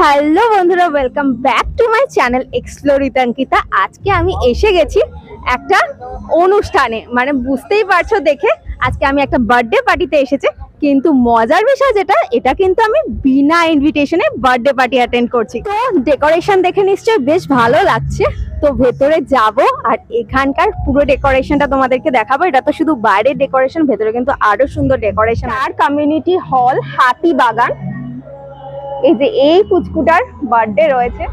Hello বন্ধুরা, welcome back to my channel explore with Ankita. আজকে আমি এসে গেছি একটা অনুষ্ঠানে, মানে বুঝতেই পারছো দেখে আজকে আমি একটা বার্থডে পার্টিতে এসেছি। কিন্তু মজার বিষয় যেটা, এটা কিন্তু আমি বিনা ইনভিটেশনে বার্থডে পার্টি অ্যাটেন্ড করছি। তো ডেকোরেশন দেখে নিশ্চয়ই বেশ ভালো লাগছে। তো ভেতরে যাব আর এখানকার পুরো ডেকোরেশনটা তোমাদেরকে দেখাবো। এটা তো শুধু বাইরের ডেকোরেশন, ভেতরে কিন্তু আরো সুন্দর ডেকোরেশন। আর কমিউনিটি হল হাতি বাগান, এই যে এই পুচকুটার বার্থডে রয়েছে।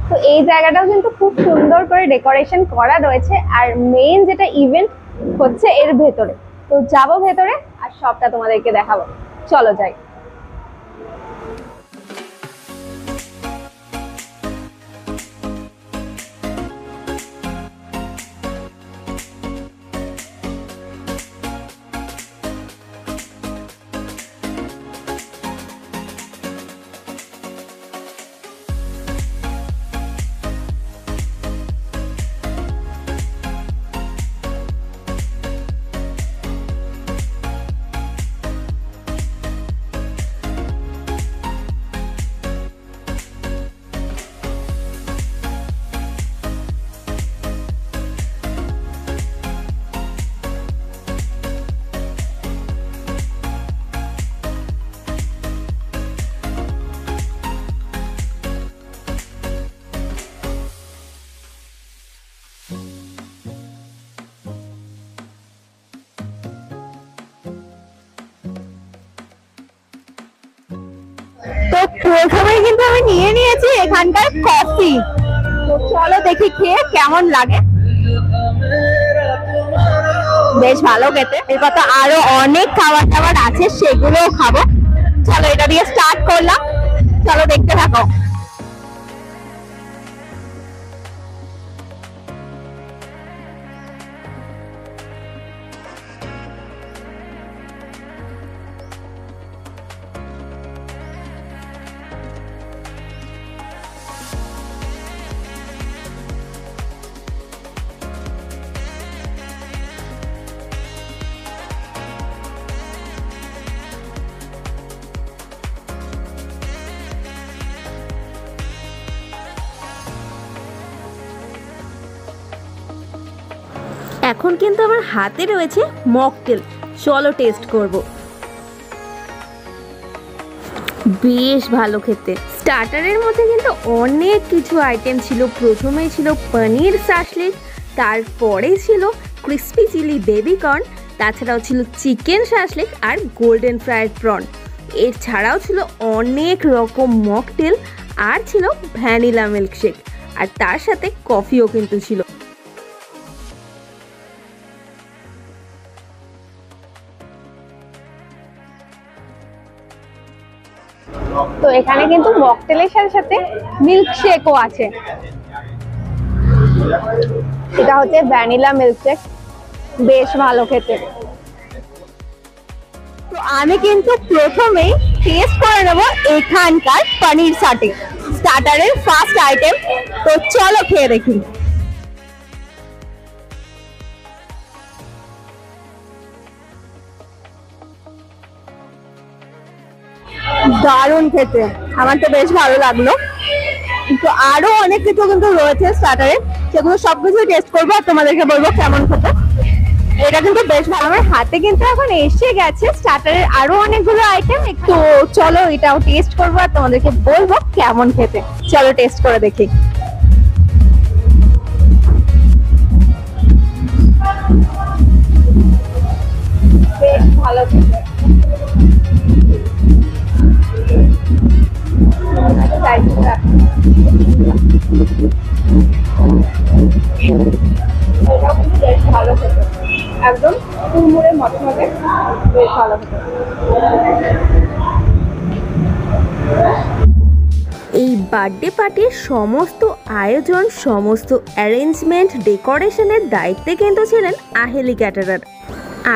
তো এই জায়গাটাও কিন্তু খুব সুন্দর করে ডেকোরেশন করা রয়েছে। আর মেইন যেটা ইভেন্ট হচ্ছে এর ভেতরে। তো যাবো ভেতরে আর সবটা তোমাদেরকে দেখাবো, চলো যাই। তো প্রথমে কিন্তু আমি নিয়ে নিয়েছি এখানকার কফি। তো চলো দেখি খেয়ে কেমন লাগে। বেশ ভালো খেতে। এরপর তো আরো অনেক খাবার দাবার আছে, সেগুলোও খাবো। চলো এটা দিয়ে স্টার্ট করলাম, চলো দেখতে থাকো। এখন কিন্তু আমার হাতে রয়েছে মকটেল, চলো টেস্ট করব। বেশ ভালো খেতে। স্টার্টারের মধ্যে কিন্তু অনেক কিছু আইটেম ছিল। প্রথমেই ছিল পনির শাসলিক, তারপরে ছিল ক্রিসপি চিলি বেবি কর্ন, তাছাড়াও ছিল চিকেন শাসলিক আর গোল্ডেন ফ্রাইড প্রন। এর ছাড়াও ছিল অনেক রকম মকটেল, আর ছিল ভ্যানিলা মিল্কশেক, আর তার সাথে কফিও কিন্তু ছিল। তো এখানে কিন্তু মকটেলের সাথে সাথে মিল্কশেকও আছে। এটা হচ্ছে ভ্যানিলা মিল্কশেক, বেশ ভালো খেতে। তো আমি কিন্তু প্রথমেই টেস্ট করে নেবো এখানকার পনির সাটে, স্টার্টারের ফার্স্ট আইটেম। তো চলো খেয়ে দেখি। দারুণ খেতে, আমার তো বেশ ভালো লাগলো। তো আরো অনেক কিছু কিন্তু রয়েছে স্টার্টারে, সেগুলো সবকিছু টেস্ট করবো আর তোমাদেরকে বলবো কেমন খেতে। এটা কিন্তু বেশ ভালো। আমার হাতে কিন্তু এখন এসে গেছে স্টার্টারের আরো অনেকগুলো আইটেম। তো চলো এটাও টেস্ট করবো আর তোমাদেরকে বলবো কেমন খেতে। চলো টেস্ট করে দেখি। বেশ ভালো খেতে। ভালো খেতে, একদম কুড়মুড়ে মচমচে, বেশ ভালো খেতে। এই বার্থডে পার্টির সমস্ত আয়োজন, সমস্ত অ্যারেঞ্জমেন্ট, ডেকোরেশনের দায়িত্বে কিন্তু ছিলেন আহেলি ক্যাটারার।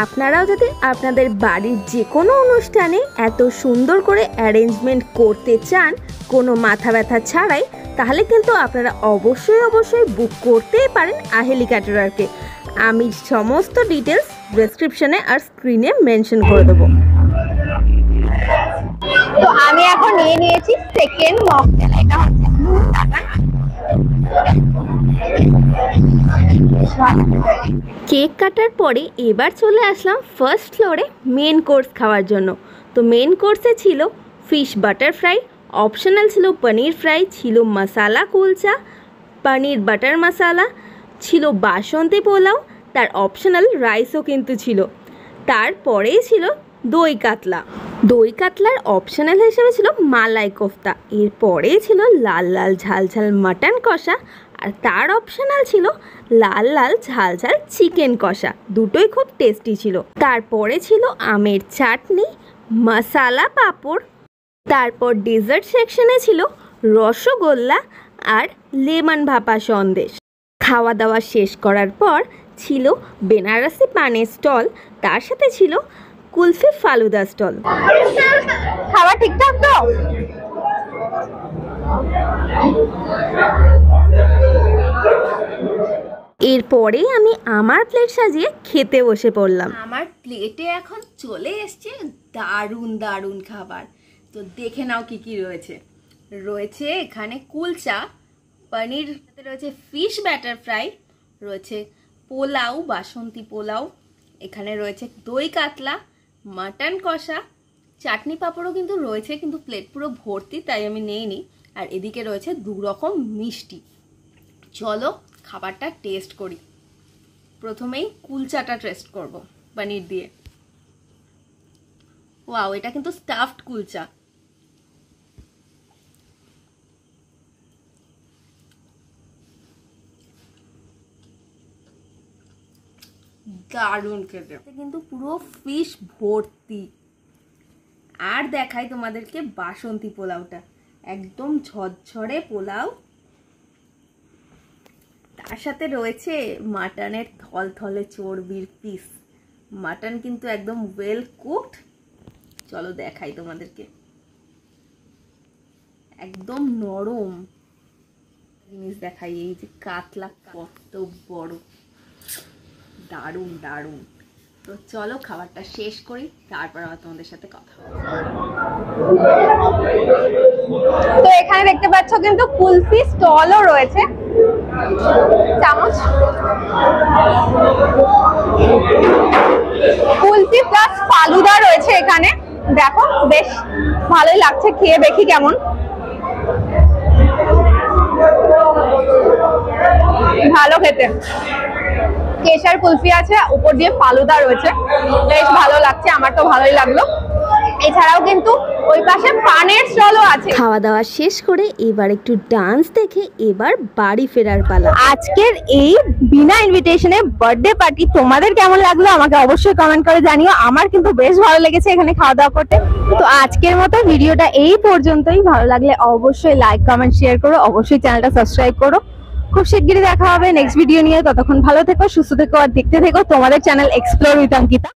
আপনারাও যদি আপনাদের বাড়ির যে কোনো অনুষ্ঠানে এত সুন্দর করে অ্যারেঞ্জমেন্ট করতে চান কোনো মাথা ব্যথা ছাড়াই, তাহলে কিন্তু আপনারা অবশ্যই বুক করতেই পারেন আহেলি ক্যাটারারকে। আমি সমস্ত ডিটেলস ডেসক্রিপশনে আর স্ক্রিনে মেনশন করে দেবো। তো আমি এখন নিয়ে নিয়েছি সেকেন্ড মকটেল, এটা হচ্ছে কেক কাটার পরে এবার চলে আসলাম ফার্স্ট ফ্লোরে মেন কোর্স খাওয়ার জন্য। তো মেন কোর্সে ছিল ফিশ বাটার ফ্রাই, অপশনাল ছিল পনির ফ্রাই, ছিল মশালা কুলচা, পনির বাটার মশালা, ছিল বাসন্তী পোলাও, তার অপশনাল রাইসও কিন্তু ছিল। তারপরেই ছিল দই কাতলা, দই কাতলার অপশনাল হিসেবে ছিল মালাই কোফতা, এরপরেই ছিল লাল লাল ঝাল ঝাল মাটন কষা, আর তার অপশনাল ছিল লাল লাল ঝাল ঝাল চিকেন কষা, দুটোই খুব টেস্টি ছিল। তারপরে ছিল আমের চাটনি, মশালা পাঁপড়, তারপর ডেজার্ট সেকশনে ছিল রসগোল্লা আর লেমন ভাপা সন্দেশ। খাওয়া দাওয়া শেষ করার পর ছিল বেনারসি পানের স্টল, তার সাথে ছিল কুলফি ফালুদা স্টল। খাওয়া ঠিকঠাক তো? এরপরে আমি আমার প্লেট সাজিয়ে খেতে বসে পড়লাম। আমার প্লেটে এখন চলে এসছে দারুণ দারুণ খাবার। তো দেখে নাও কি কি রয়েছে। রয়েছে এখানে কুলচা, পনির, রয়েছে ফিশ ব্যাটার ফ্রাই, রয়েছে পোলাও, বাসন্তী পোলাও, এখানে রয়েছে দই কাতলা, মাটন কষা, চাটনি পাঁপড়ও কিন্তু রয়েছে, কিন্তু প্লেট পুরো ভর্তি তাই আমি নেইনি। আর এদিকে রয়েছে দু রকম মিষ্টি। চলো খাবারটা টেস্ট করি। প্রথমেই কুলচাটা টেস্ট করব পনির দিয়ে। ওয়াও, এটা কিন্তু স্টাফড কুলচা। দারুণ খেতে, কিন্তু পুরো ফিশ ভর্তি। আর দেখাই তোমাদেরকে বাসন্তী পোলাওটা, একদম ঝরঝরে পোলাও, তার সাথে রয়েছে মাটনের থলথলে চর্বির পিস। মাটন কিন্তু একদম ওয়েল কুকড। চলো দেখাই তোমাদেরকে, একদম নরম জিনিস দেখাই। এই যে কাতলা কত বড়, দারুণ দারুণ। তো চলো খাবারটা শেষ করি, তারপর আবার তোমাদের সাথে কথা হবে। তো এখানে দেখতে পাচ্ছ কিন্তু কুলফি স্টলও রয়েছে। চামচ, কুলফি প্লাস ফালুদা রয়েছে এখানে। দেখো বেশ ভালোই লাগছে, খেয়ে দেখি কেমন। ভালো খেতে, কেশর কুলফি আছে, উপর দিয়ে ফালুদা রয়েছে, বেশ ভালো লাগছে, আমার তো ভালোই লাগলো। এছাড়াও কিন্তু ওই পাশে পানের স্টলও আছে। খাওয়া দাওয়া শেষ করে এবার একটু ডান্স দেখে এবার বাড়ি ফেরার পালা। আজকের এই বিনা ইনভিটেশনে বার্থডে পার্টি তোমাদের কেমন লাগলো আমাকে অবশ্যই কমেন্ট করে জানিও। আমার কিন্তু বেশ ভালো লেগেছে এখানে খাওয়া দাওয়া করতে। তো আজকের মতো ভিডিওটা এই পর্যন্তই। ভালো লাগলে অবশ্যই লাইক কমেন্ট শেয়ার করো, অবশ্যই চ্যানেলটা সাবস্ক্রাইব করো। খুব শিগগিরই দেখা হবে নেক্সট ভিডিও নিয়ে। ততক্ষণ ভালো থেকো, সুস্থ থেকো, আর দেখতে থেকো তোমাদের চ্যানেল এক্সপ্লোর উইথ অঙ্কিতা।